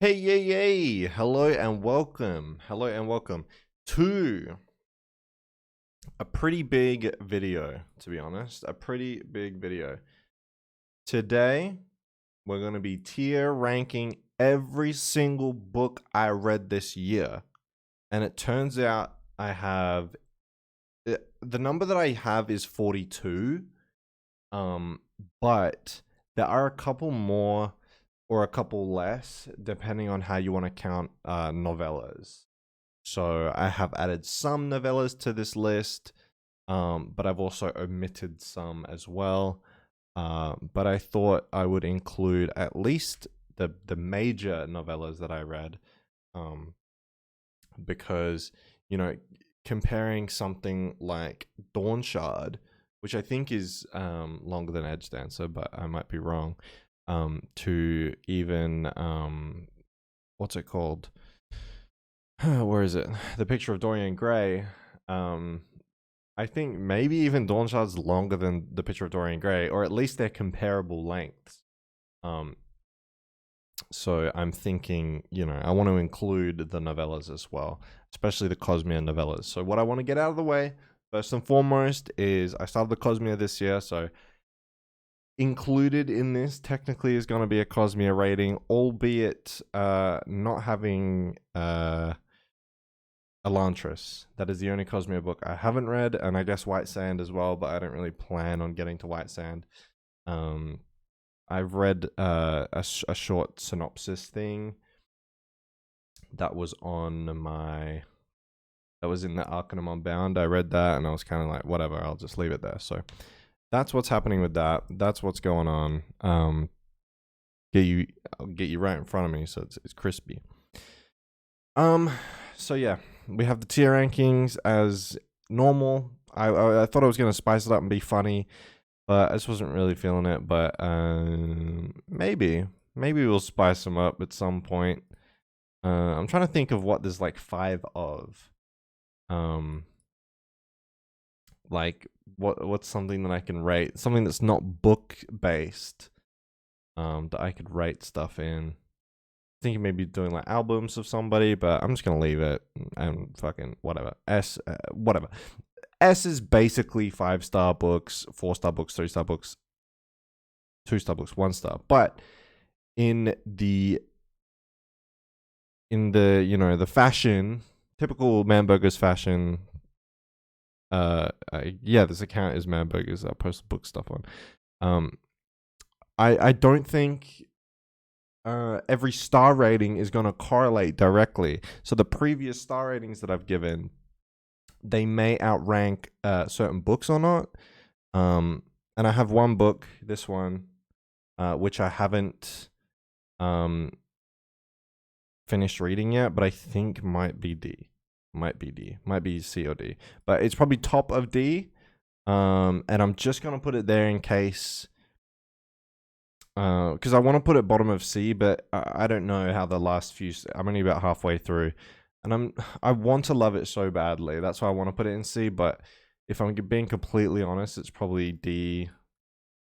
Hey, yay, yay! Hello and welcome. Hello and welcome to a pretty big video, to be honest. A pretty big video. Today, we're going to be tier ranking every single book I read this year. And it turns out I have. The number that I have is 42. Um, but there are a couple more or a couple less, depending on how you want to count novellas. So I have added some novellas to this list, but I've also omitted some as well. But I thought I would include at least the major novellas that I read, um, because you know, comparing something like Dawn Shard, which I think is longer than Edge Dancer, but I might be wrong, to even what's it called? Where is it? The Picture of Dorian Gray. I think maybe even Dawn Shard's longer than The Picture of Dorian Gray, or at least they're comparable lengths. Um, so I'm thinking, I want to include the novellas as well, especially the Cosmere novellas. So what I want to get out of the way, first and foremost, is I started the Cosmere this year, so included in this technically is going to be a Cosmere rating, albeit not having Elantris. That is the only Cosmere book I haven't read, and I guess White Sand as well, but I don't really plan on getting to White Sand. I've read a short synopsis thing that was that was in the Arcanum Unbound. I read that and I was kind of like, whatever, I'll just leave it there. So that's what's happening with that. That's what's going on. I'll get you right in front of me so it's crispy. So yeah, we have the tier rankings as normal. I thought I was gonna spice it up and be funny, but I just wasn't really feeling it. But maybe we'll spice them up at some point. I'm trying to think of what there's like 5 of. Like what's something that I can rate? Something that's not book based. That I could rate stuff in. Thinking maybe doing like albums of somebody, but I'm just gonna leave it and fucking whatever. Whatever. S is basically 5-star books, 4-star books, 3-star books, 2-star books, 1-star. But in the the fashion, typical Man Burgers fashion. Yeah, this account is Man Burgers. I post book stuff on. I don't think every star rating is going to correlate directly. So the previous star ratings that I've given, they may outrank certain books or not. And I have one book, this one, which I haven't finished reading yet, but I think might be D. Might be C or D. But it's probably top of D. And I'm just going to put it there in case, because I want to put it bottom of C, but I don't know how the last few. I'm only about halfway through, and I want to love it so badly. That's why I want to put it in C. But if I'm being completely honest, it's probably D.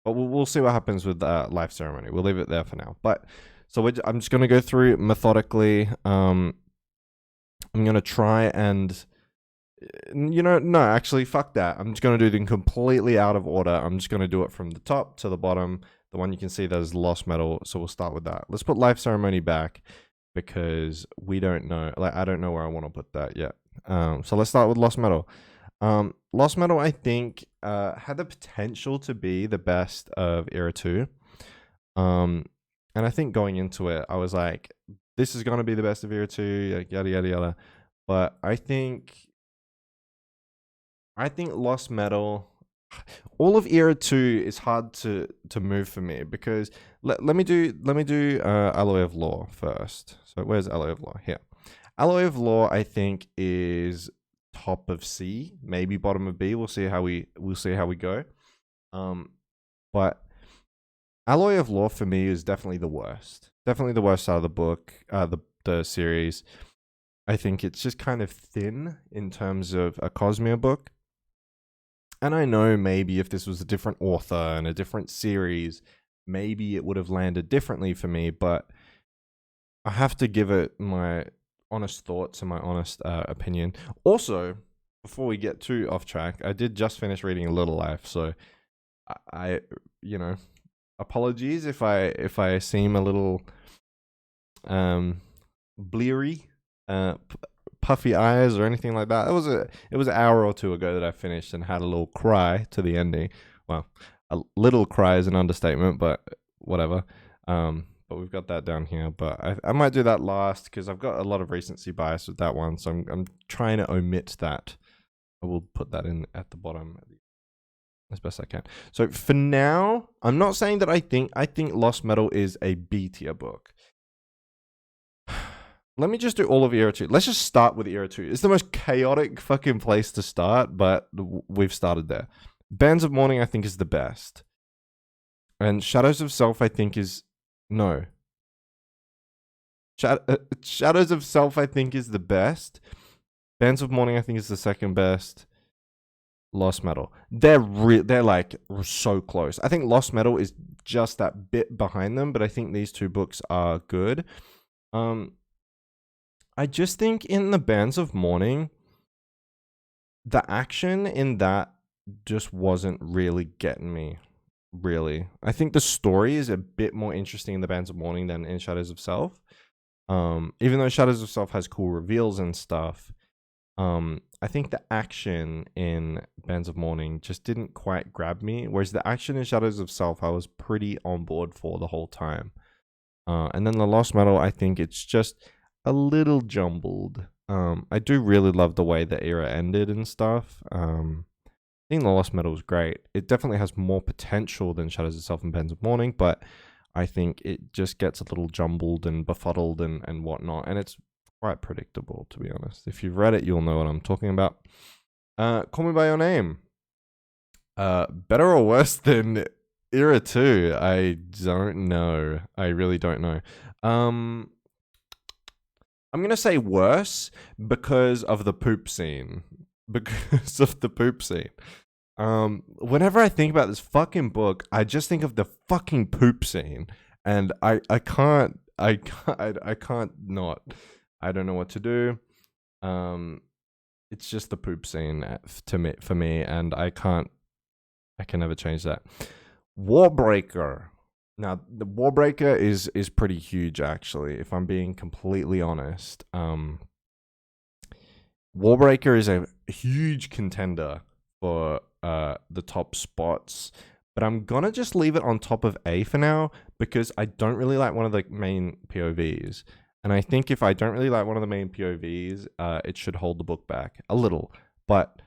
But we'll see what happens with Life Ceremony. We'll leave it there for now. But so I'm just gonna go through methodically. I'm gonna try and. No, actually, fuck that. I'm just going to do them completely out of order. I'm just going to do it from the top to the bottom. The one you can see that is Lost Metal. So we'll start with that. Let's put Life Ceremony back because we don't know. Like, I don't know where I want to put that yet. So let's start with Lost Metal. Lost Metal, I think, had the potential to be the best of Era 2. And I think going into it, I was like, this is going to be the best of Era 2, yada, yada, yada. But I think Lost Metal, all of Era 2 is hard to move for me because let me do Alloy of Law first. So where's Alloy of Law? Here. Alloy of Law, I think, is top of C, maybe bottom of B. We'll see how we go. But Alloy of Law for me is definitely the worst. Definitely the worst out of the book, the series. I think it's just kind of thin in terms of a Cosmere book. And I know maybe if this was a different author and a different series, maybe it would have landed differently for me. But I have to give it my honest thoughts and my honest opinion. Also, before we get too off track, I did just finish reading A Little Life, so I you know, apologies if I seem a little bleary, puffy eyes or anything like that. It was an hour or two ago that I finished and had a little cry to the ending. Well, a little cry is an understatement, but whatever. But we've got that down here. But I might do that last because I've got a lot of recency bias with that one, so I'm trying to omit that. I will put that in at the bottom as best I can. So for now, I'm not saying that I think Lost Metal is a B tier book. Let me just do all of Era 2. Let's just start with Era 2. It's the most chaotic fucking place to start, but we've started there. Bands of Mourning, I think, is the best. And Shadows of Self, I think, is... No. Shadows of Self, I think, is the best. Bands of Mourning, I think, is the second best. Lost Metal. They're like so close. I think Lost Metal is just that bit behind them, but I think these two books are good. I just think in the Bands of Mourning, the action in that just wasn't really getting me. Really, I think the story is a bit more interesting in the Bands of Mourning than in Shadows of Self. Even though Shadows of Self has cool reveals and stuff, I think the action in Bands of Mourning just didn't quite grab me. Whereas the action in Shadows of Self, I was pretty on board for the whole time. And then the Lost Metal, I think it's just a little jumbled. I do really love the way the era ended and stuff. I think the Lost Metal is great. It definitely has more potential than Shadows of Self and Bands of Mourning, but I think it just gets a little jumbled and befuddled and whatnot, and it's quite predictable, to be honest. If you've read it, you'll know what I'm talking about. Call Me By Your Name. Better or worse than Era 2? I don't know. I really don't know. I'm going to say worse because of the poop scene. Whenever I think about this fucking book, I just think of the fucking poop scene, and I can't not. I don't know what to do. It's just the poop scene for me, and I can never change that. Warbreaker. Now, the Warbreaker is pretty huge, actually, if I'm being completely honest. Warbreaker is a huge contender for the top spots, but I'm gonna just leave it on top of A for now because I don't really like one of the main POVs, and I think if I don't really like one of the main POVs, it should hold the book back a little, but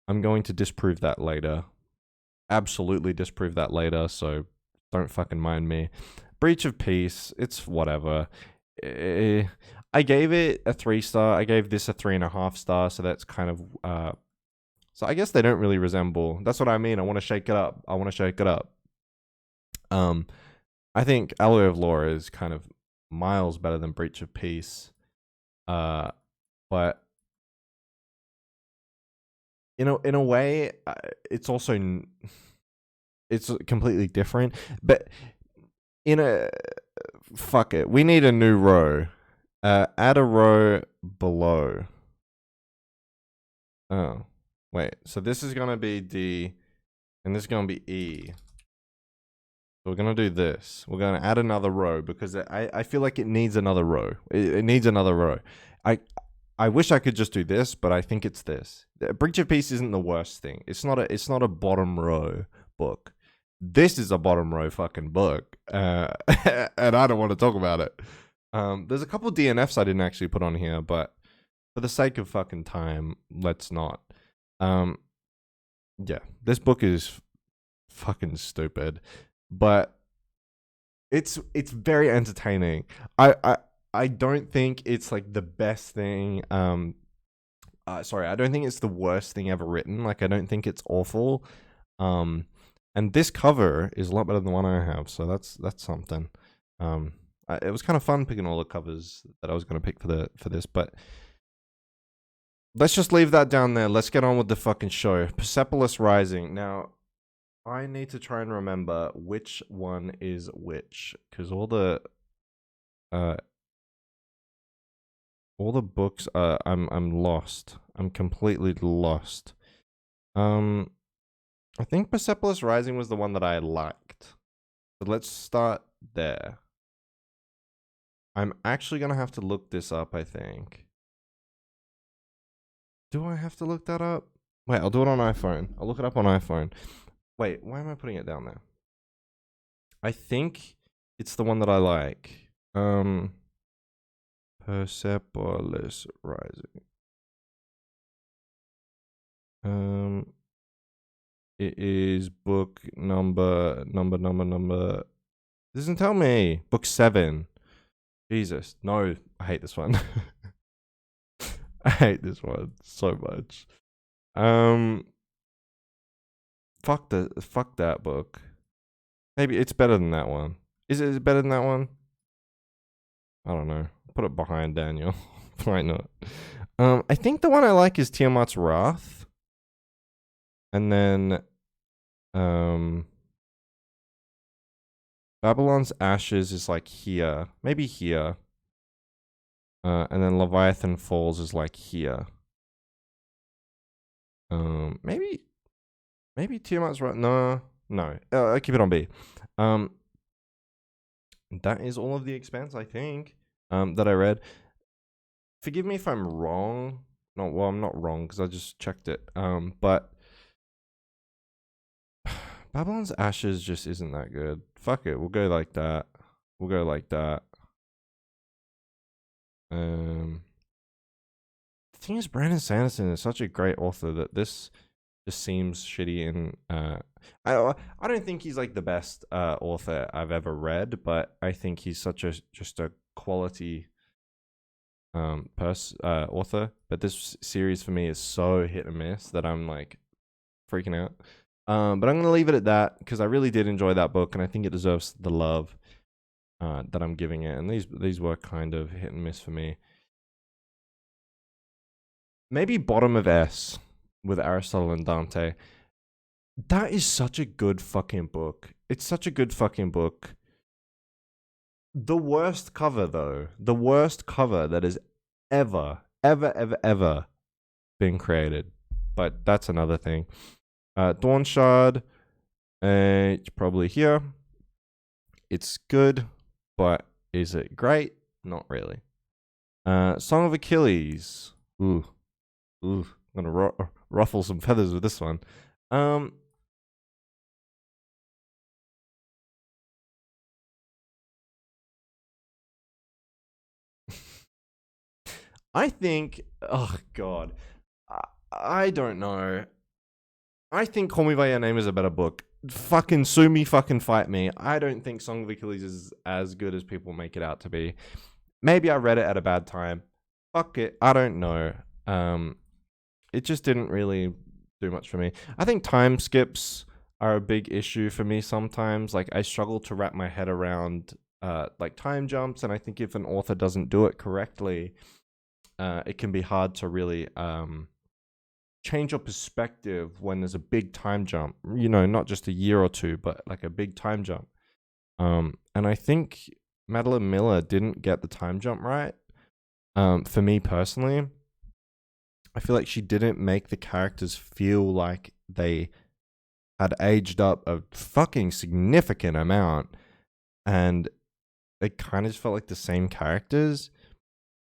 I'm going to disprove that later. Absolutely disprove that later, so don't fucking mind me. Breach of Peace, it's whatever. I gave it a 3-star. I gave this a 3.5 star, so that's kind of so I guess they don't really resemble. That's what I mean. I want to shake it up. I think Alloy of Law is kind of miles better than Breach of Peace. But in a way, it's also it's completely different. But fuck it, we need a new row. Add a row below. Oh, wait. So this is gonna be D, and this is gonna be E. So we're gonna do this. We're gonna add another row because I feel like it needs another row. It needs another row. I wish I could just do this, but I think it's this. Breach of Peace isn't the worst thing. It's not a bottom row book. This is a bottom row fucking book, and I don't want to talk about it. There's a couple DNFs I didn't actually put on here, but for the sake of fucking time, let's not. Yeah, this book is fucking stupid, but it's very entertaining. I don't think it's like the best thing. Sorry, I don't think it's the worst thing ever written. Like, I don't think it's awful. And this cover is a lot better than the one I have, so that's something. It was kind of fun picking all the covers that I was going to pick for this, but let's just leave that down there. Let's get on with the fucking show. Persepolis Rising. Now, I need to try and remember which one is which, because all the All the books are I'm lost. I'm completely lost. I think Persepolis Rising was the one that I liked. But let's start there. I'm actually gonna have to look this up, I think. Do I have to look that up? Wait, I'll do it on iPhone. I'll look it up on iPhone. Wait, why am I putting it down there? I think it's the one that I like. Persepolis Rising. It is book number. Doesn't tell me. Book 7. Jesus, no, I hate this one. I hate this one so much. Fuck that book. Maybe it's better than that one. Is it better than that one? I don't know. Put it behind Daniel. Why not? I think the one I like is Tiamat's Wrath. And then Babylon's Ashes is like here. Maybe here. And then Leviathan Falls is like here. Maybe Tiamat's Wrath. No. I keep it on B. That is all of The Expanse, I think, that I read. Forgive me if I'm wrong. No, well, I'm not wrong because I just checked it. But Babylon's Ashes just isn't that good. Fuck it, we'll go like that. The thing is, Brandon Sanderson is such a great author that this just seems shitty. And I don't think he's like the best author I've ever read, but I think he's such a quality author. But this series for me is so hit and miss that I'm like freaking out. But I'm gonna leave it at that because I really did enjoy that book, and I think it deserves the love that I'm giving it. And these were kind of hit and miss for me. Maybe bottom of S with Aristotle and Dante. That is such a good fucking book. It's such a good fucking book. The worst cover, though. The worst cover that has ever been created. But that's another thing. Dawnshard. It's probably here. It's good, but is it great? Not really. Song of Achilles. Ooh. I'm gonna ruffle some feathers with this one. I think, oh god, I don't know. I think Call Me by Your Name is a better book. Fucking sue me, fucking fight me. I don't think Song of Achilles is as good as people make it out to be. Maybe I read it at a bad time. Fuck it, I don't know. It just didn't really do much for me. I think time skips are a big issue for me sometimes. Like, I struggle to wrap my head around like time jumps, and I think if an author doesn't do it correctly, it can be hard to really change your perspective when there's a big time jump, you know, not just a year or two, but like a big time jump. And I think Madeline Miller didn't get the time jump right. For me personally, I feel like she didn't make the characters feel like they had aged up a fucking significant amount, and they kind of just felt like the same characters,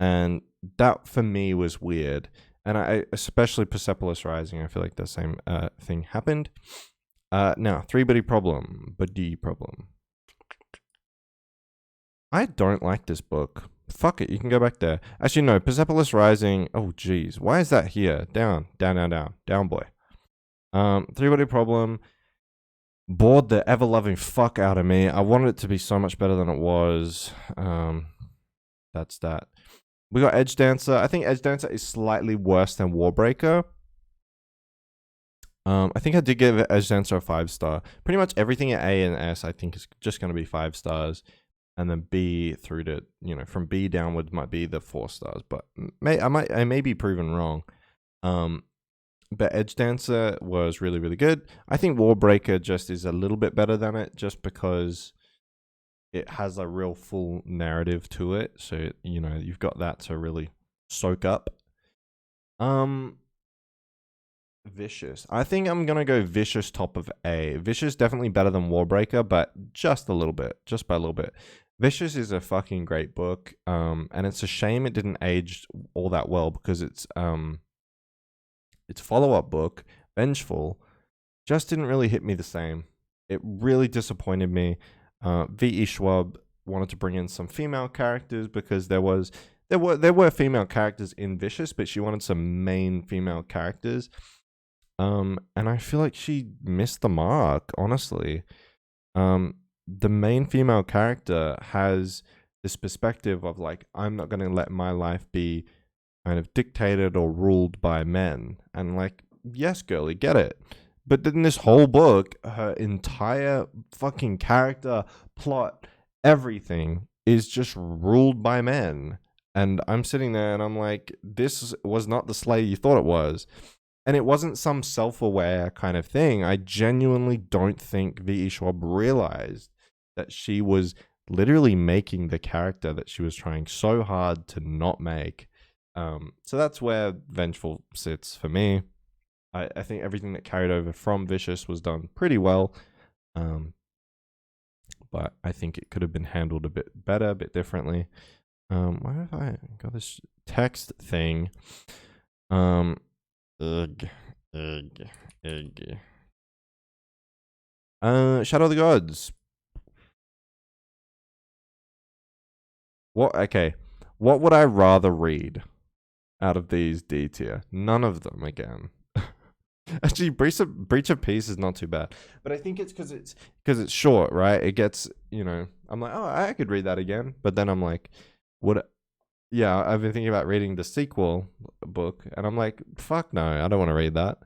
and that for me was weird. And I, especially Persepolis Rising, I feel like the same thing happened. Now, Buddy Problem. I don't like this book. Fuck it, you can go back there. Actually, no, Persepolis Rising. Oh, jeez. Why is that here? Down, boy. Buddy Problem. Bored the ever-loving fuck out of me. I wanted it to be so much better than it was. That's that. We got Edge Dancer. I think Edge Dancer is slightly worse than Warbreaker. I think I did give Edge Dancer a 5-star. Pretty much everything at A and S I think is just going to be 5 stars. And then B through to, you know, from B downward might be the 4 stars. But I may be proven wrong. But Edge Dancer was really, really good. I think Warbreaker just is a little bit better than it, just because it has a real full narrative to it. So, you know, you've got that to really soak up. Vicious. I think I'm gonna go Vicious top of A. Vicious definitely better than Warbreaker, but just a little bit, just by a little bit. Vicious is a fucking great book, and it's a shame it didn't age all that well because its follow-up book, Vengeful, just didn't really hit me the same. It really disappointed me. V.E. Schwab wanted to bring in some female characters because there were female characters in Vicious, but she wanted some main female characters. And I feel like she missed the mark, honestly. The main female character has this perspective of like, I'm not going to let my life be kind of dictated or ruled by men. And like, yes, girlie, get it. But then this whole book, her entire fucking character, plot, everything is just ruled by men. And I'm sitting there and I'm like, this was not the Slayer you thought it was. And it wasn't some self-aware kind of thing. I genuinely don't think V.E. Schwab realized that she was literally making the character that she was trying so hard to not make. So that's where Vengeful sits for me. I think everything that carried over from Vicious was done pretty well. But I think it could have been handled a bit better, a bit differently. Why have I got this text thing? Ugh. Shadow of the Gods. Okay. What would I rather read out of these D tier? None of them again. Actually, Breach of Peace is not too bad, but I think it's because it's short, right? It gets, I'm like, oh, I could read that again, but then I'm like, yeah, I've been thinking about reading the sequel book, and I'm like, fuck no, I don't want to read that.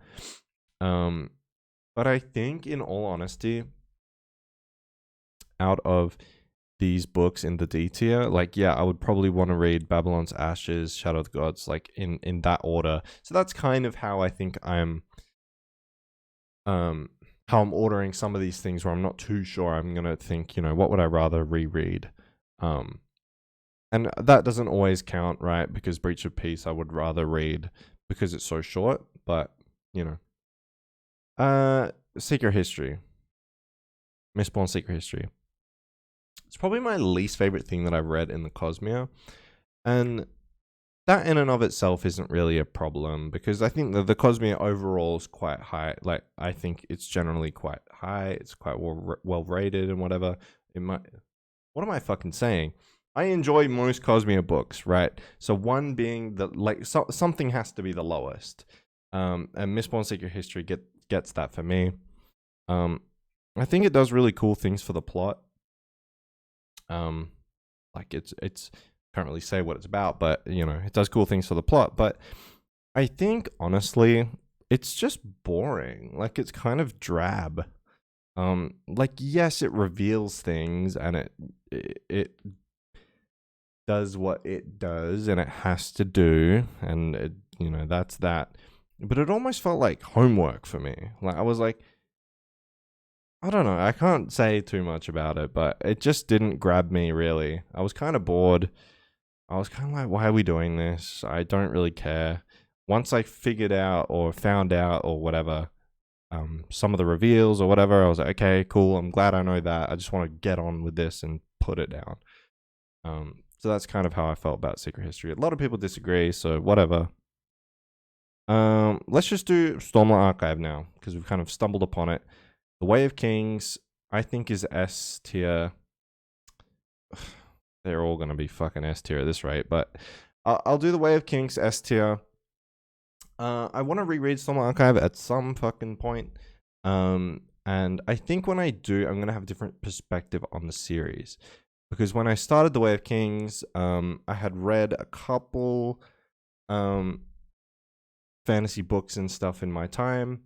But I think, in all honesty, out of these books in the D tier, like, yeah, I would probably want to read Babylon's Ashes, Shadow of the Gods, like in that order. So that's kind of how I think I'm ordering some of these things, where I'm not too sure. I'm gonna think, what would I rather reread? And that doesn't always count, right? Because Breach of Peace I would rather read because it's so short. But Secret History, Mistborn Secret History. It's probably my least favorite thing that I've read in the Cosmere, and that in and of itself isn't really a problem, because I think the Cosmere overall is quite high. Like, I think it's generally quite high. It's quite well rated and whatever. What am I fucking saying? I enjoy most Cosmere books, right? So one being something has to be the lowest. And Mistborn Secret History gets that for me. I think it does really cool things for the plot. Like it's can't really say what it's about, but it does cool things for the plot. But I think honestly, it's just boring. Like, it's kind of drab. Like, yes, it reveals things, and it does what it does, and it has to do, and that's that. But it almost felt like homework for me. Like, I was like, I don't know, I can't say too much about it, but it just didn't grab me, really. I was kind of bored. I was kind of like, why are we doing this? I don't really care. Once I figured out or found out or whatever, some of the reveals or whatever, I was like, okay, cool. I'm glad I know that. I just want to get on with this and put it down. So that's kind of how I felt about Secret History. A lot of people disagree, so whatever. Let's just do Stormlight Archive now, because we've kind of stumbled upon it. The Way of Kings, I think, is S tier. They're all going to be fucking S tier at this rate, but I'll do The Way of Kings S tier. I want to reread Stormlight Archive at some fucking point. And I think when I do, I'm going to have a different perspective on the series. Because when I started The Way of Kings, I had read a couple fantasy books and stuff in my time.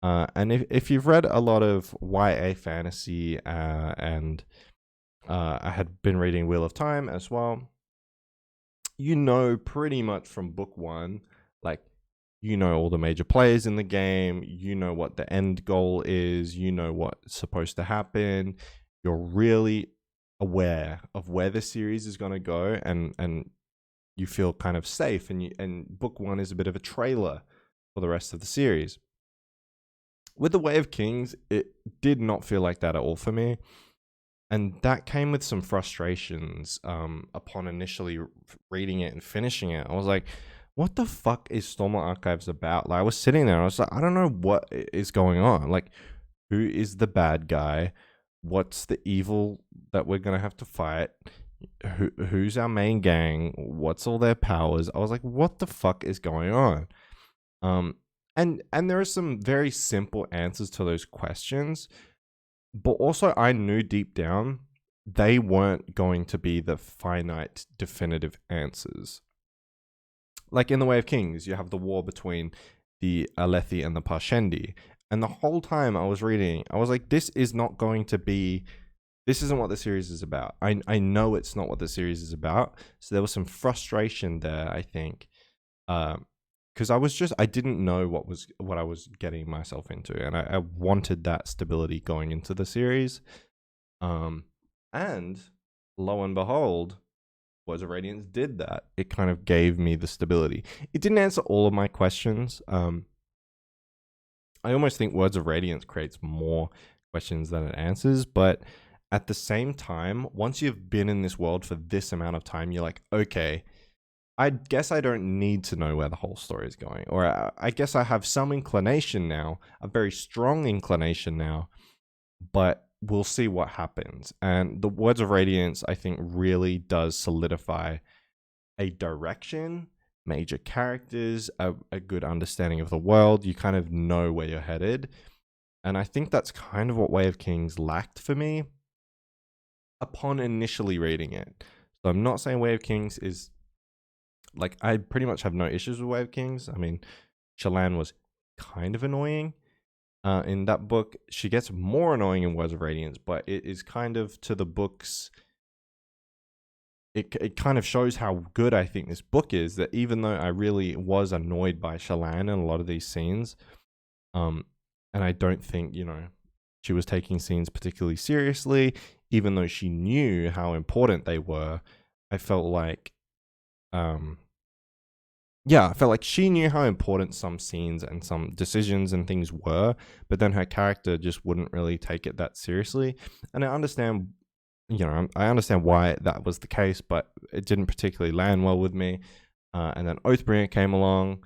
And if you've read a lot of YA fantasy, and I had been reading Wheel of Time as well, pretty much from book one, like, all the major players in the game, what the end goal is, what's supposed to happen. You're really aware of where the series is going to go, and you feel kind of safe, and book one is a bit of a trailer for the rest of the series. With The Way of Kings, it did not feel like that at all for me. And that came with some frustrations upon initially reading it and finishing it. I was like, what the fuck is Stormlight Archives about? Like, I was sitting there, I was like, I don't know what is going on. Like, who is the bad guy? What's the evil that we're going to have to fight? Who's our main gang? What's all their powers? I was like, what the fuck is going on? And there are some very simple answers to those questions, but also I knew deep down they weren't going to be the finite, definitive answers. Like in The Way of Kings, you have the war between the Alethi and the Parshendi. And the whole time I was reading, I was like, this isn't what the series is about. I know it's not what the series is about. So there was some frustration there, I think. Because I didn't know what I was getting myself into. And I wanted that stability going into the series. And lo and behold, Words of Radiance did that. It kind of gave me the stability. It didn't answer all of my questions. I almost think Words of Radiance creates more questions than it answers, but at the same time, once you've been in this world for this amount of time, you're like, okay, I guess I don't need to know where the whole story is going. Or I guess I have some inclination now, a very strong inclination now, but we'll see what happens. And the Words of Radiance, I think, really does solidify a direction, major characters, a good understanding of the world. You kind of know where you're headed. And I think that's kind of what Way of Kings lacked for me upon initially reading it. So I'm not saying Way of Kings is, like, I pretty much have no issues with Way of Kings. I mean, Shallan was kind of annoying in that book. She gets more annoying in Words of Radiance, but it is kind of to the book's, it kind of shows how good I think this book is, that even though I really was annoyed by Shallan in a lot of these scenes, and I don't think, she was taking scenes particularly seriously, even though she knew how important they were. I felt like, I felt like she knew how important some scenes and some decisions and things were, but then her character just wouldn't really take it that seriously. And I understand why that was the case, but it didn't particularly land well with me. And then Oathbringer came along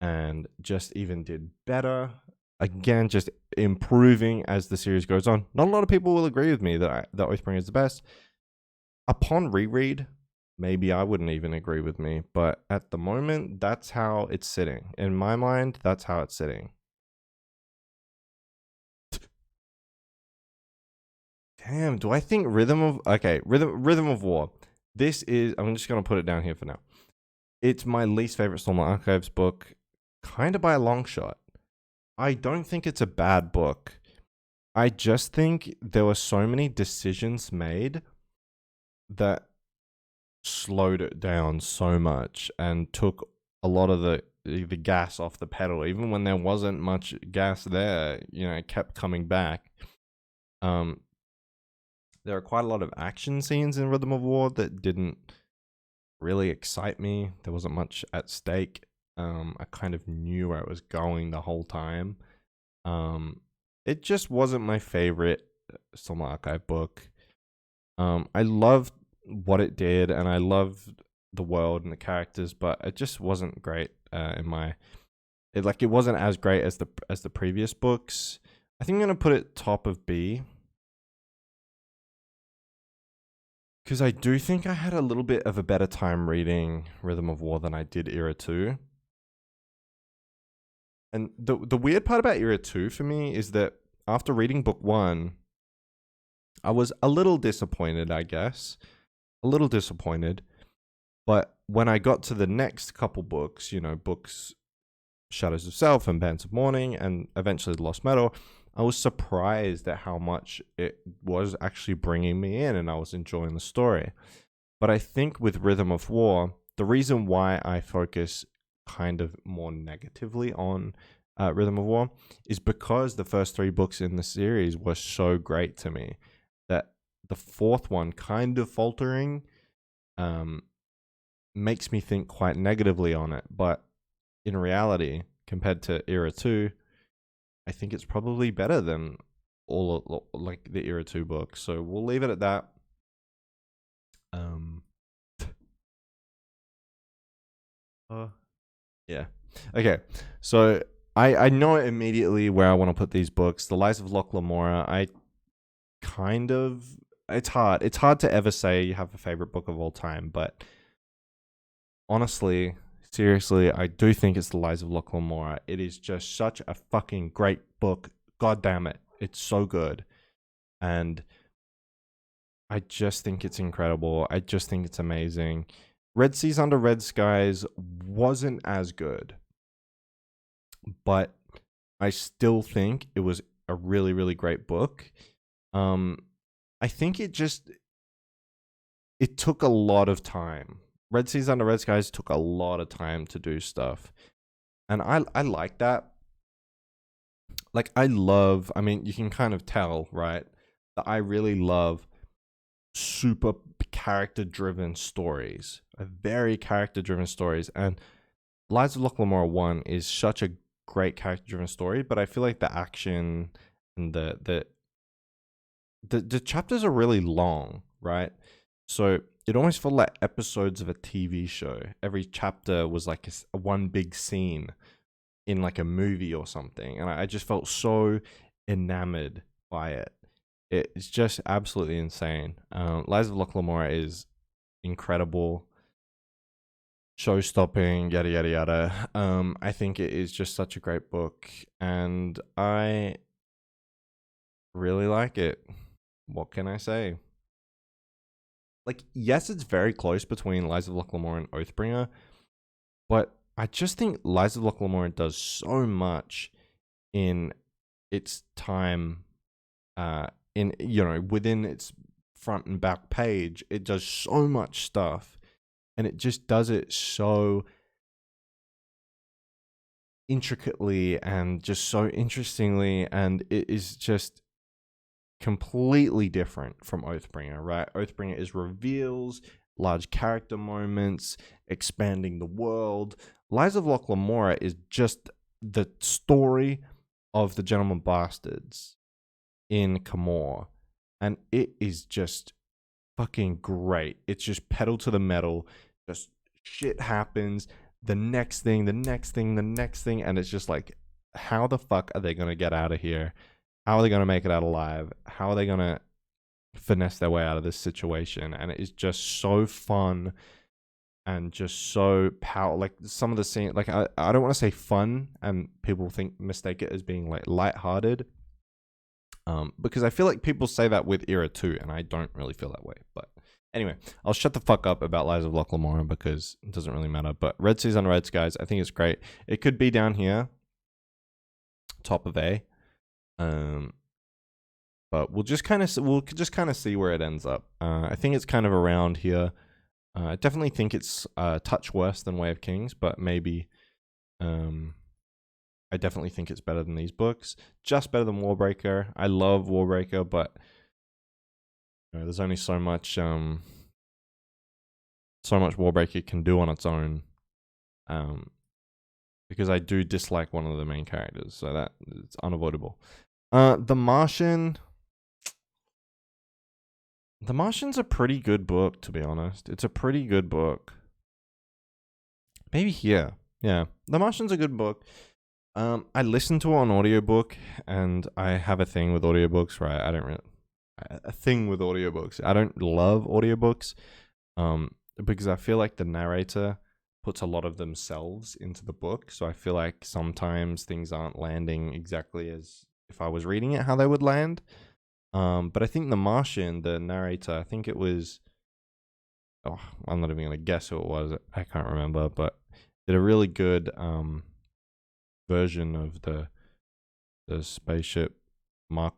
and just even did better. Again, just improving as the series goes on. Not a lot of people will agree with me that Oathbringer is the best. Upon reread, maybe I wouldn't even agree with me, but at the moment, that's how it's sitting. In my mind, that's how it's sitting. Damn, do I think Rhythm of War. This is, I'm just going to put it down here for now. It's my least favorite Stormlight Archives book, kind of by a long shot. I don't think it's a bad book. I just think there were so many decisions made that slowed it down so much and took a lot of the gas off the pedal. Even when there wasn't much gas there, it kept coming back. There are quite a lot of action scenes in Rhythm of War that didn't really excite me. There wasn't much at stake. I kind of knew where it was going the whole time. It just wasn't my favorite Stormlight Archive book. I loved what it did, and I loved the world and the characters, but it just wasn't great it wasn't as great as the previous books. I think I'm gonna put it top of B, because I do think I had a little bit of a better time reading Rhythm of War than I did Era 2. And the weird part about Era 2 for me is that after reading book 1, I was a little disappointed, I guess. A little disappointed. But when I got to the next couple books, books Shadows of Self and Bands of Mourning and eventually The Lost Metal, I was surprised at how much it was actually bringing me in and I was enjoying the story. But I think with Rhythm of War, the reason why I focus kind of more negatively on Rhythm of War is because the first 3 books in the series were so great to me that the fourth one kind of faltering makes me think quite negatively on it. But in reality, compared to Era 2, I think it's probably better than all like the Era 2 books. So we'll leave it at that. Yeah. Okay. So I know immediately where I want to put these books. The Lies of Locke Lamora. It's hard. It's hard to ever say you have a favorite book of all time, but honestly, seriously, I do think it's The Lies of Locke Lamora. It is just such a fucking great book. God damn it. It's so good. And I just think it's incredible. I just think it's amazing. Red Seas Under Red Skies wasn't as good, but I still think it was a really, really great book. I think it took a lot of time. Red Seas Under Red Skies took a lot of time to do stuff. And I like that. Like, I mean, you can kind of tell, right, that I really love super character-driven stories. Very character-driven stories. And Lies of Locke Lamora 1 is such a great character-driven story, but I feel like the action and the chapters are really long, right? So it almost felt like episodes of a TV show. Every chapter was like a one big scene in like a movie or something. And I just felt so enamored by it. It's just absolutely insane. Lies of Locke Lamora is incredible, show-stopping, yada, yada, yada. I think it is just such a great book. And I really like it. What can I say? Like, yes, it's very close between Lies of Locke Lamora and Oathbringer, but I just think Lies of Locke Lamora does so much in its time, within its front and back page. It does so much stuff, and it just does it so intricately and just so interestingly, and it is just completely different from Oathbringer, right? Oathbringer is reveals, large character moments, expanding the world. Lies of Locke Lamora is just the story of the Gentlemen Bastards in Camorr, and it is just fucking great. It's just pedal to the metal, just shit happens, the next thing, and it's just like, how the fuck are they gonna get out of here? How are they going to make it out alive? How are they going to finesse their way out of this situation? And it is just so fun and just so powerful. Like, some of the scenes, like, I don't want to say fun and people mistake it as being like lighthearted. Because I feel like people say that with Era 2, and I don't really feel that way. But anyway, I'll shut the fuck up about Lies of Locke Lamora because it doesn't really matter. But Red Seas Under Red Skies, I think it's great. It could be down here, top of A. But we'll just kind of see where it ends up. I think it's kind of around here. I definitely think it's a touch worse than Way of Kings, but maybe I definitely think it's better than these books. Just better than Warbreaker. I love Warbreaker, but there's only so much Warbreaker can do on its own. Because I do dislike one of the main characters, so that it's unavoidable. The Martian. The Martian's a pretty good book, to be honest. It's a pretty good book. Maybe here. Yeah. The Martian's a good book. I listened to it on audiobook, and I have a thing with audiobooks, right? I don't love audiobooks. Because I feel like the narrator puts a lot of themselves into the book. So I feel like sometimes things aren't landing exactly as if I was reading it, how they would land. But I think The Martian, the narrator, I think it was, I'm not even going to guess who it was. I can't remember, but did a really good version of the spaceship. Mark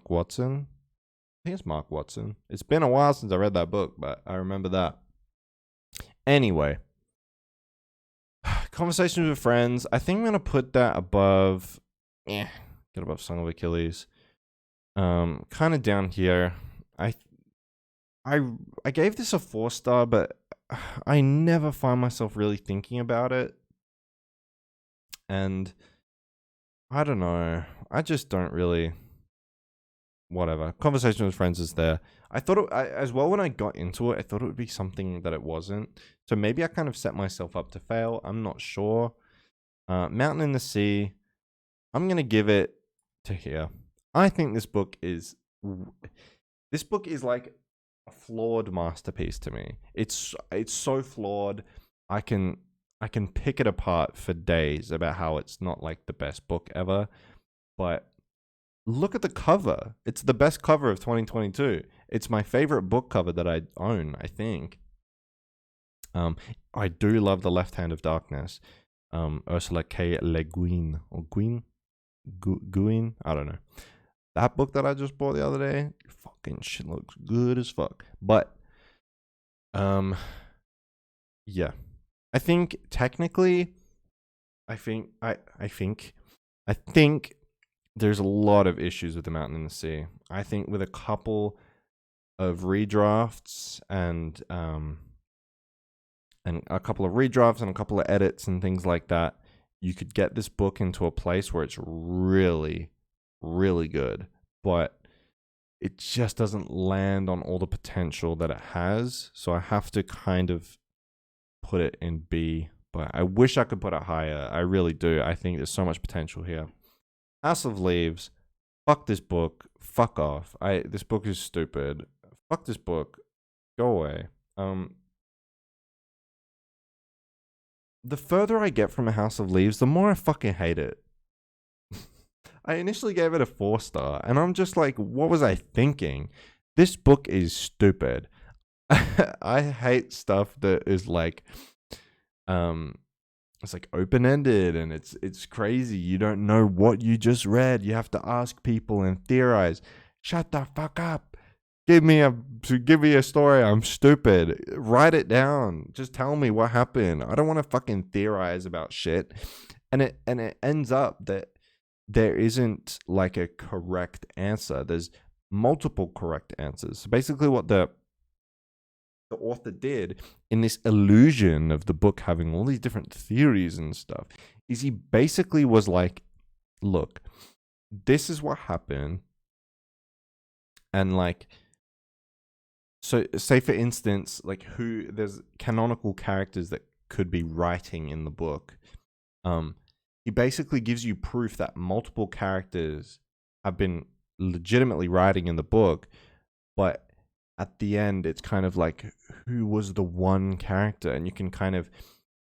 Watson. I think it's Mark Watson. It's been a while since I read that book, but I remember that. Anyway, Conversations with Friends. I think I'm going to put that above, get above Song of Achilles. Kind of down here. I gave this a 4-star, but I never find myself really thinking about it, and I don't know. I just don't really. Whatever. Conversation with friends is there. I thought as well when I got into it, I thought it would be something that it wasn't. So maybe I kind of set myself up to fail. I'm not sure. Mountain in the Sea. I'm gonna give it to here. I think this book is like a flawed masterpiece to me. It's so flawed. I can pick it apart for days about how it's not like the best book ever, but look at the cover. It's the best cover of 2022. It's my favorite book cover that I own, I think. I do love The Left Hand of Darkness. Ursula K. Le Guin or Guin, I don't know. That book that I just bought the other day, fucking shit looks good as fuck. But yeah. I think technically I think there's a lot of issues with The Mountain in the Sea. I think with a couple of redrafts and a couple of edits and things like that, you could get this book into a place where it's really, really good. But it just doesn't land on all the potential that it has. So I have to kind of put it in B. But I wish I could put it higher. I really do. I think there's so much potential here. House of Leaves. Fuck this book. Fuck off. This book is stupid. Fuck this book. Go away. The further I get from A House of Leaves, the more I fucking hate it. I initially gave it a 4-star, and I'm just like, what was I thinking? This book is stupid. I hate stuff that is like, it's like open-ended and it's crazy. You don't know what you just read. You have to ask people and theorize. Shut the fuck up. Give me a story. I'm stupid. Write it down. Just tell me what happened. I don't want to fucking theorize about shit. And it ends up that there isn't like a correct answer. There's multiple correct answers. So basically what the author did in this illusion of the book having all these different theories and stuff is he basically was like, look, this is what happened. And like, so say for instance, like there's canonical characters that could be writing in the book. He basically gives you proof that multiple characters have been legitimately writing in the book, but at the end, it's kind of like, who was the one character? And you can kind of,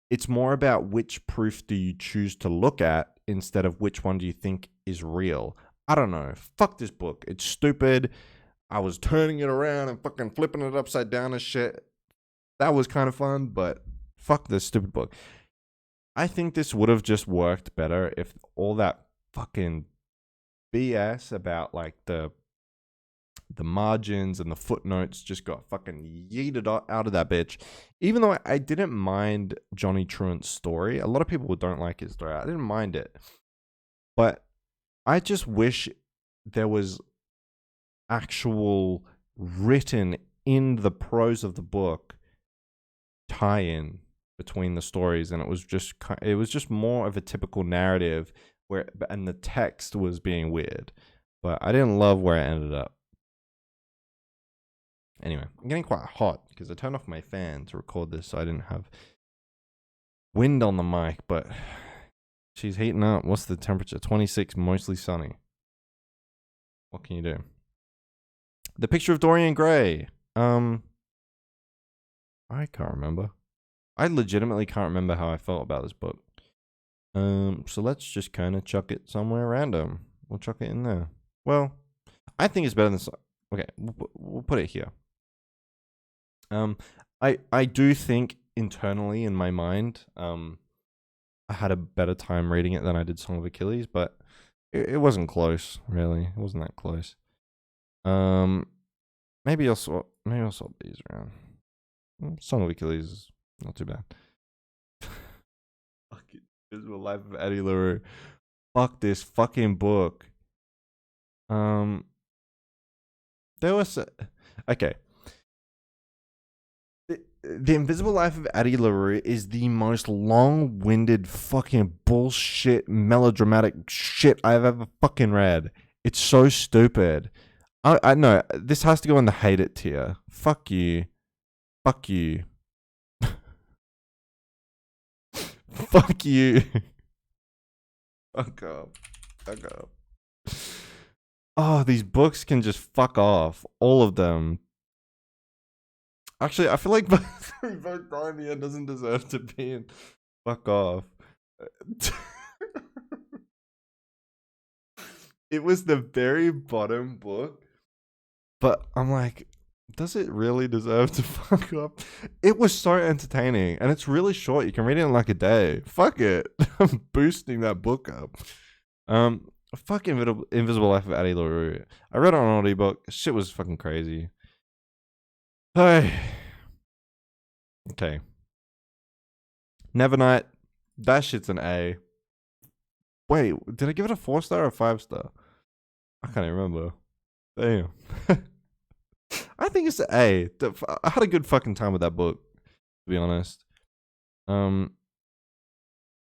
it's more about which proof do you choose to look at instead of which one do you think is real. I don't know. Fuck this book. It's stupid. I was turning it around and fucking flipping it upside down and shit. That was kind of fun, but fuck this stupid book. I think this would have just worked better if all that fucking BS about like the margins and the footnotes just got fucking yeeted out of that bitch. Even though I didn't mind Johnny Truant's story, a lot of people don't like his story. I didn't mind it, but I just wish there was actual written in the prose of the book tie-in between the stories, and it was just more of a typical narrative and the text was being weird. But I didn't love where it ended up. Anyway, I'm getting quite hot because I turned off my fan to record this, so I didn't have wind on the mic, but she's heating up. What's the temperature? 26, mostly sunny. What can you do? The Picture of Dorian Gray. I can't remember. I legitimately can't remember how I felt about this book. So let's just kind of chuck it somewhere random. We'll chuck it in there. Well, I think it's better than... Okay, we'll put it here. I do think internally in my mind, I had a better time reading it than I did Song of Achilles, but it wasn't close, really. It wasn't that close. Maybe I'll swap these around. Song of Achilles is not too bad. Fucking Invisible Life of Addie LaRue. Fuck this fucking book. There was okay. The Invisible Life of Addie LaRue is the most long-winded fucking bullshit melodramatic shit I've ever fucking read. It's so stupid. I know this has to go in the hate it tier. Fuck you. Fuck you. Fuck you. Fuck up. Fuck up. Oh, these books can just fuck off. All of them. Actually, I feel like Barney doesn't deserve to be in fuck off. It was the very bottom book. But I'm like, does it really deserve to fuck up? It was so entertaining. And it's really short. You can read it in like a day. Fuck it. I'm boosting that book up. Fuck Invisible Life of Addie LaRue. I read it on an audiobook. Shit was fucking crazy. Hey. Okay. Nevernight. That shit's an A. Wait, did I give it a 4-star or a 5-star? I can't even remember. Damn. I think it's an A. I had a good fucking time with that book, to be honest. And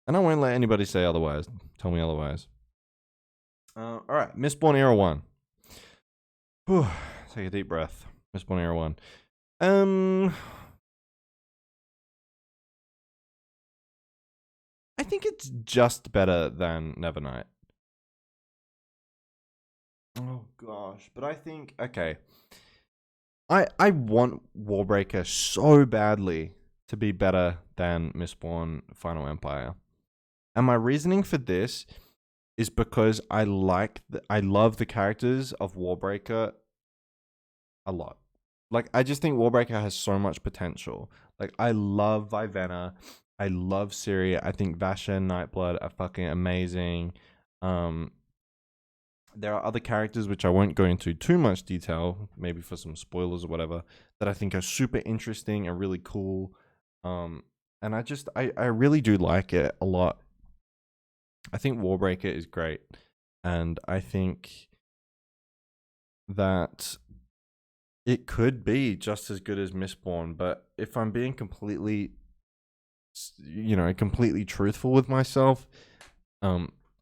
I won't let anybody say otherwise. Tell me otherwise. All right, Mistborn Era 1. Whew, take a deep breath. Mistborn Era 1. I think it's just better than Nevernight. Oh gosh, but I think okay. I want Warbreaker so badly to be better than Mistborn Final Empire. And my reasoning for this is because I love the characters of Warbreaker a lot. Like, I just think Warbreaker has so much potential. Like, I love Vivenna. I love Ciri. I think Vasha and Nightblood are fucking amazing. There are other characters which I won't go into too much detail, maybe for some spoilers or whatever, that I think are super interesting and really cool. And I really do like it a lot. I think Warbreaker is great. And I think that it could be just as good as Mistborn, but if I'm being completely truthful with myself,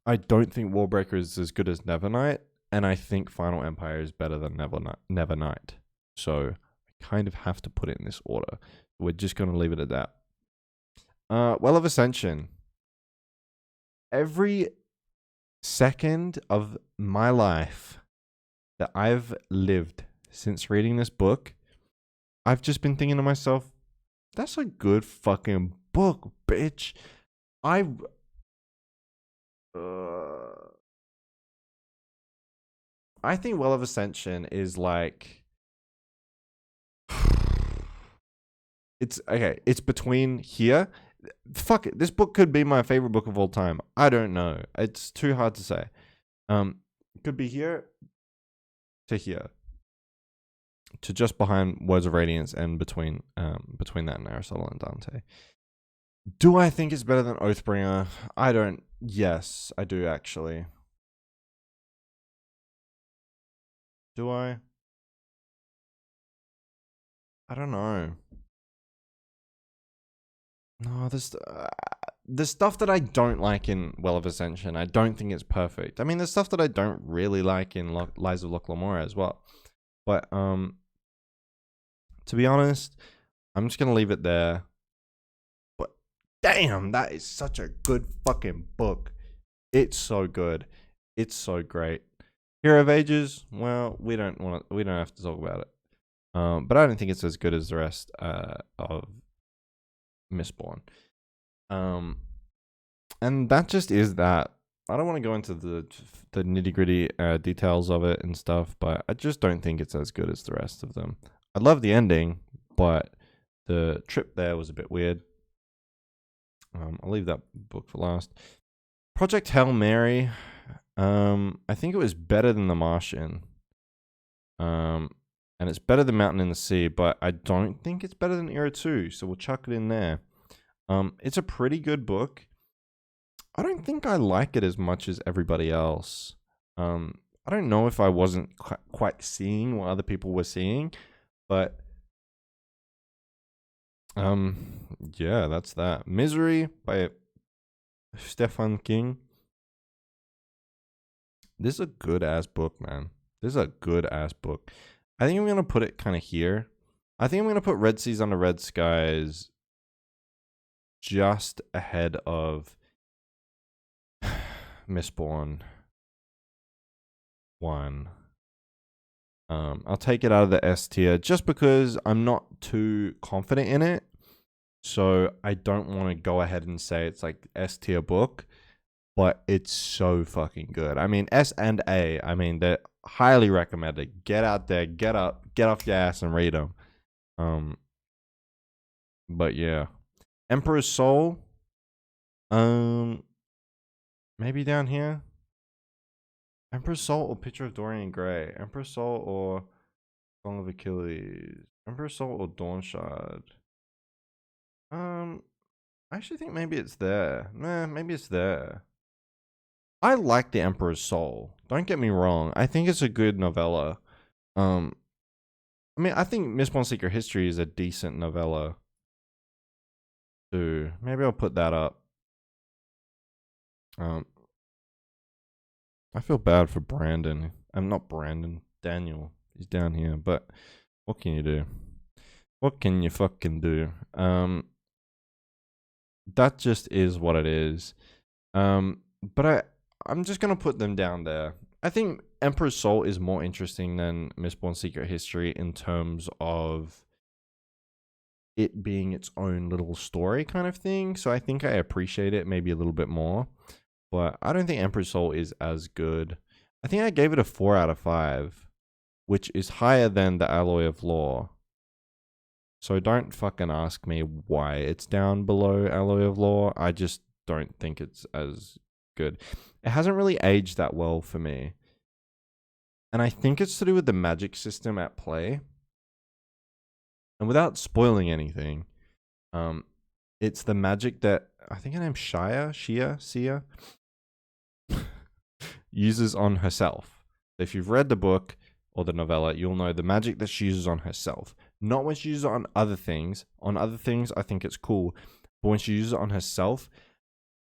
I don't think Warbreaker is as good as Nevernight, and I think Final Empire is better than Nevernight. So I kind of have to put it in this order. We're just going to leave it at that. Well of Ascension. Every second of my life that I've lived since reading this book, I've just been thinking to myself, that's a good fucking book, bitch. I think Well of Ascension is like it's okay. It's between here. Fuck it. This book could be my favorite book of all time. I don't know. It's too hard to say. It could be here to here, to just behind Words of Radiance, and between that and Aristotle and Dante. Do I think it's better than Oathbringer? I don't. Yes, I do actually. Do I? I don't know. No, there's stuff that I don't like in Well of Ascension. I don't think it's perfect. I mean, there's stuff that I don't really like in Lies of Locke Lamora as well. But to be honest, I'm just gonna leave it there. But damn, that is such a good fucking book. It's so good. It's so great. Hero of Ages. Well, we don't have to talk about it. But I don't think it's as good as the rest of Mistborn. And that just is that. I don't want to go into the nitty gritty details of it and stuff, but I just don't think it's as good as the rest of them. I love the ending, but the trip there was a bit weird. I'll leave that book for last. Project Hail Mary. I think it was better than The Martian. And it's better than Mountain in the Sea, but I don't think it's better than Era 2, so we'll chuck it in there. It's a pretty good book. I don't think I like it as much as everybody else. I don't know if I wasn't quite seeing what other people were seeing, but Yeah, that's that. Misery by Stephen King. This is a good ass book, man. This is a good ass book. I think I'm gonna put it kind of here. I think I'm gonna put Red Seas Under Red Skies just ahead of Mistborn 1. I'll take it out of the S tier just because I'm not too confident in it. So I don't want to go ahead and say it's like S tier book, but it's so fucking good. I mean, S and A, I mean, they're highly recommended. Get out there, get up, get off your ass and read them. But yeah, Emperor's Soul. Maybe down here. Emperor's Soul or Picture of Dorian Gray. Emperor's Soul or Song of Achilles. Emperor's Soul or Dawn Shard. I actually think maybe it's there. Maybe it's there. I like The Emperor's Soul. Don't get me wrong. I think it's a good novella. I mean, I think Mistborn Secret History is a decent novella too. Maybe I'll put that up. I feel bad for Brandon. I'm not Brandon. Daniel. He's down here. But what can you do? What can you fucking do? That just is what it is. But I'm just gonna put them down there. I think Emperor's Soul is more interesting than Mistborn Secret History in terms of it being its own little story kind of thing. So I think I appreciate it maybe a little bit more. But I don't think Emperor's Soul is as good. I think I gave it a 4 out of 5, which is higher than The Alloy of Law. So don't fucking ask me why it's down below Alloy of Law. I just don't think it's as good. It hasn't really aged that well for me. And I think it's to do with the magic system at play. And without spoiling anything, it's the magic that I think her name's Sia uses on herself. If you've read the book or the novella, you'll know the magic that she uses on herself. Not when she uses it on other things. On other things, I think it's cool. But when she uses it on herself,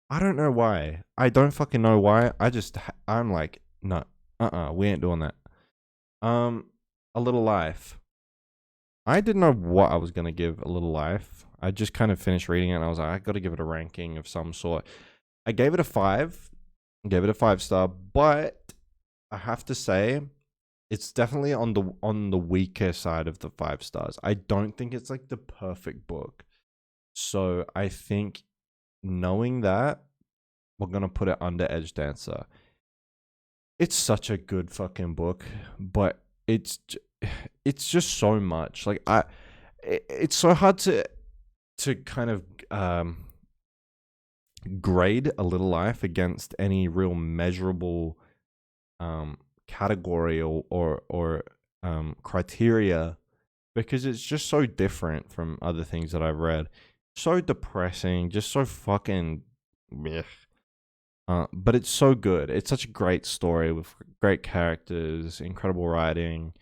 I don't know why. I don't fucking know why. I'm like, no, we ain't doing that. A Little Life. I didn't know what I was going to give A Little Life. I just kind of finished reading it and I was like, I got to give it a ranking of some sort. I gave it a 5. Gave it a 5-star, but I have to say it's definitely on the weaker side of the 5 stars. I don't think it's like the perfect book. So I think knowing that, we're going to put it under Edge Dancer. It's such a good fucking book, but it's just so much. Like it's so hard to kind of grade A Little Life against any real measurable category or criteria, because it's just so different from other things that I've read. So depressing, just so fucking blech. But it's so good. It's such a great story with great characters, incredible writing.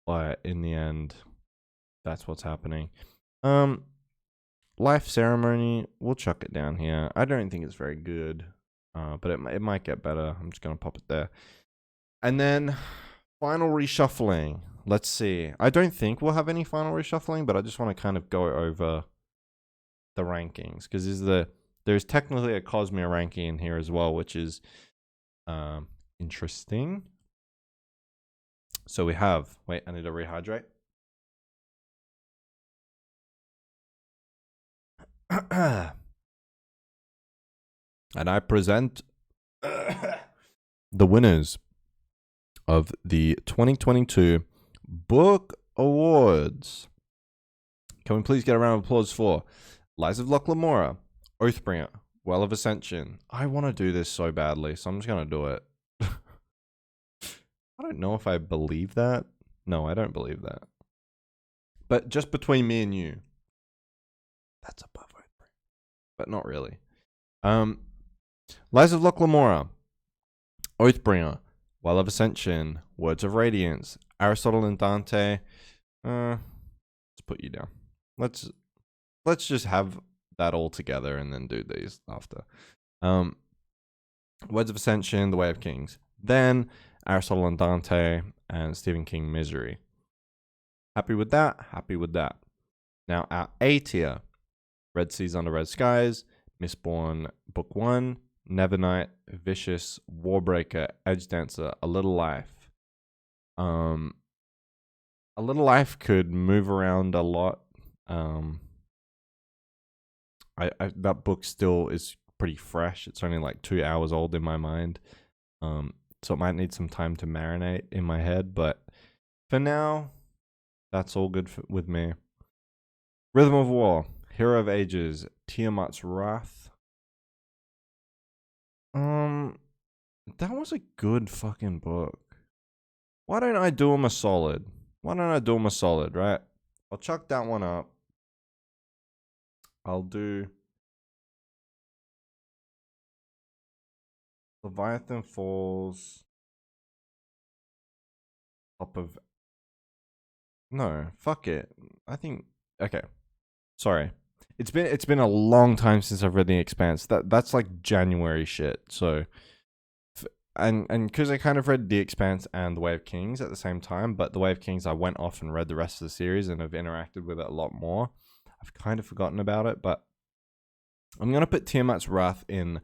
But in the end, that's what's happening. Life Ceremony, we'll chuck it down here. I don't think it's very good, but it might get better. I'm just going to pop it there. And then final reshuffling. Let's see. I don't think we'll have any final reshuffling, but I just want to kind of go over the rankings, because there's technically a Cosmere ranking in here as well, which is interesting. So we have, wait, I need to rehydrate. And I present the winners of the 2022 Book Awards. Can we please get a round of applause for Lies of Locke Lamora, Oathbringer, Well of Ascension. I want to do this so badly, so I'm just going to do it. I don't know if I believe that. No, I don't believe that. But just between me and you, that's above Oathbringer. But not really. Lies of Locke Lamora, Oathbringer, Well of Ascension, Words of Radiance, Aristotle and Dante. Let's put you down. Let's let's just have that all together and then do these after. Um, Words of Ascension, The Way of Kings. Then Aristotle and Dante and Stephen King, Misery. Happy with that? Happy with that. Now, our A tier, Red Seas Under Red Skies, Mistborn Book 1, Nevernight, Vicious, Warbreaker, Edge Dancer, A Little Life. A Little Life could move around a lot. That book still is pretty fresh. It's only like 2 hours old in my mind. So it might need some time to marinate in my head, but for now, that's all good with me. Rhythm of War, Hero of Ages, Tiamat's Wrath. That was a good fucking book. Why don't I do him a solid? Right? I'll chuck that one up. I'll do Leviathan Falls. Top of... No, fuck it. I think... Okay. Sorry. It's been a long time since I've read The Expanse. That's like January shit. So... And because I kind of read The Expanse and The Way of Kings at the same time, but The Way of Kings I went off and read the rest of the series and have interacted with it a lot more. I've kind of forgotten about it, but I'm gonna put Tiamat's Wrath in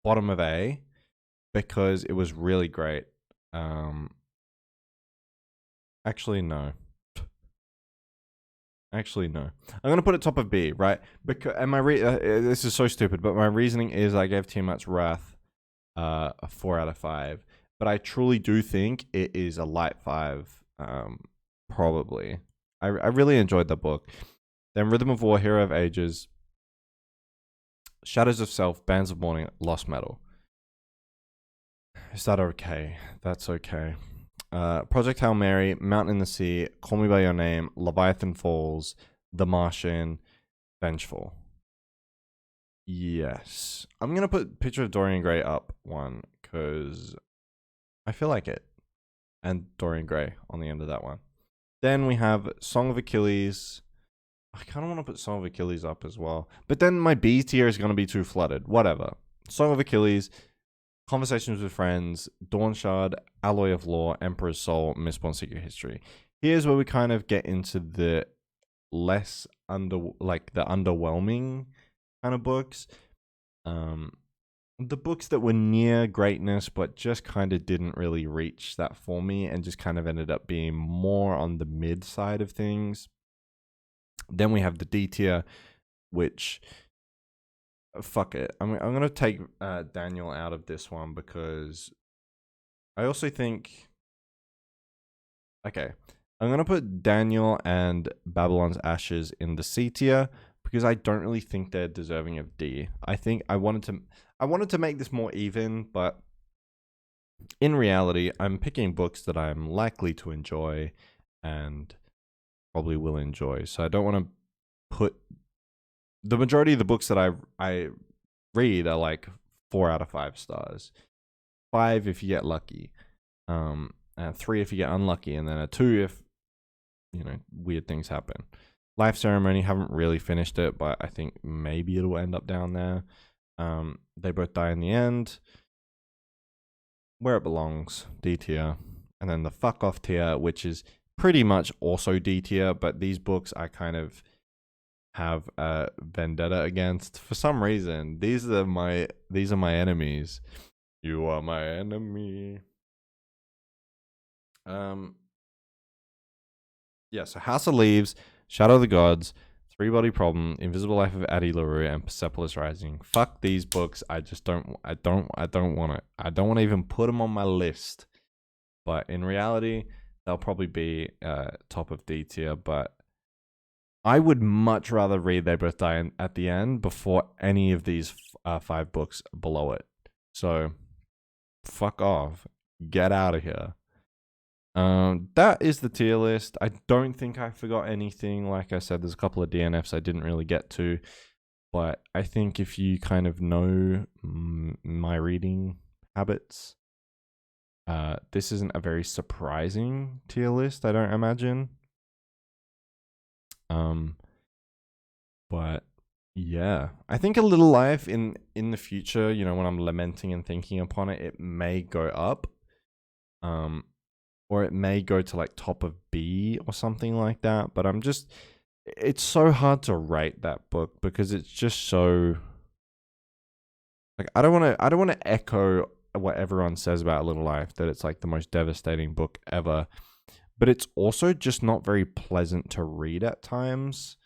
bottom of A because it was really great. Actually no. I'm gonna put it top of B, right? Because and this is so stupid, but my reasoning is I gave Tiamat's Wrath a 4 out of 5, but I truly do think it is a light 5. Probably. I really enjoyed the book. Then Rhythm of War, Hero of Ages, Shadows of Self, Bands of Morning, Lost Metal. Is that okay? That's okay. Project Hail Mary, Mountain in the Sea, Call Me By Your Name, Leviathan Falls, The Martian, Vengeful. Yes. I'm going to put Picture of Dorian Gray up one because I feel like it. And Dorian Gray on the end of that one. Then we have Song of Achilles. I kind of want to put Song of Achilles up as well. But then my B tier is going to be too flooded. Whatever. Song of Achilles, Conversations with Friends, Dawn Shard, Alloy of Law, Emperor's Soul, Mistborn Secret History. Here's where we kind of get into the less the underwhelming kind of books. The books that were near greatness but just kind of didn't really reach that for me and just kind of ended up being more on the mid side of things. Then we have the D tier, which fuck it. I'm gonna take Daniel out of this one because I also think okay. I'm gonna put Daniel and Babylon's Ashes in the C tier because I don't really think they're deserving of D. I think I wanted to make this more even, but in reality, I'm picking books that I'm likely to enjoy and probably will enjoy. So I don't want to put the majority of the books that I read are like 4 out of 5 stars. 5 if you get lucky. 3 if you get unlucky, and then a 2 if weird things happen. Life Ceremony, haven't really finished it, but I think maybe it'll end up down there. They Both Die in the End. Where It Belongs, D tier. And then the Fuck Off tier, which is pretty much also D tier, but these books I kind of have a vendetta against. For some reason, these are my enemies. You are my enemy. Yeah, so House of Leaves, Shadow of the Gods, Three Body Problem, Invisible Life of Addie LaRue, and Persepolis Rising. Fuck these books. I don't want it. I don't want to even put them on my list. But in reality, they'll probably be top of D tier. But I would much rather read They Both Die at the end before any of these 5 books below it. So, fuck off. Get out of here. That is the tier list. I don't think I forgot anything. Like I said, there's a couple of DNFs I didn't really get to, but I think if you kind of know my reading habits, this isn't a very surprising tier list, I don't imagine. But yeah, I think A Little Life in the future, you know, when I'm lamenting and thinking upon it, it may go up. Or it may go to like top of B or something like that. But it's so hard to rate that book because it's just so like I don't want to echo what everyone says about A Little Life, that it's like the most devastating book ever, but it's also just not very pleasant to read at times.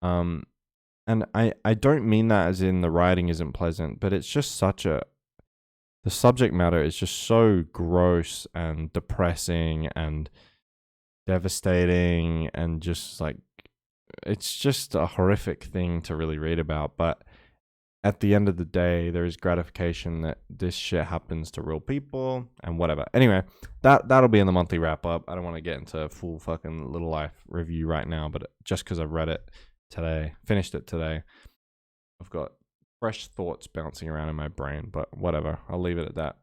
And I don't mean that as in the writing isn't pleasant, but it's just the subject matter is just so gross and depressing and devastating, and just like it's just a horrific thing to really read about. But at the end of the day, there is gratification that this shit happens to real people and whatever. Anyway, that'll be in the monthly wrap up. I don't want to get into a full fucking Little Life review right now, but just because I've read it today, finished it today, I've got fresh thoughts bouncing around in my brain, but whatever. I'll leave it at that.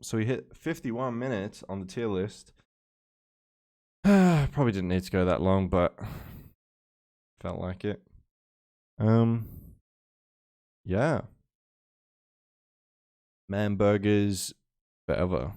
So we hit 51 minutes on the tier list. Probably didn't need to go that long, but felt like it. Yeah. Man burgers forever.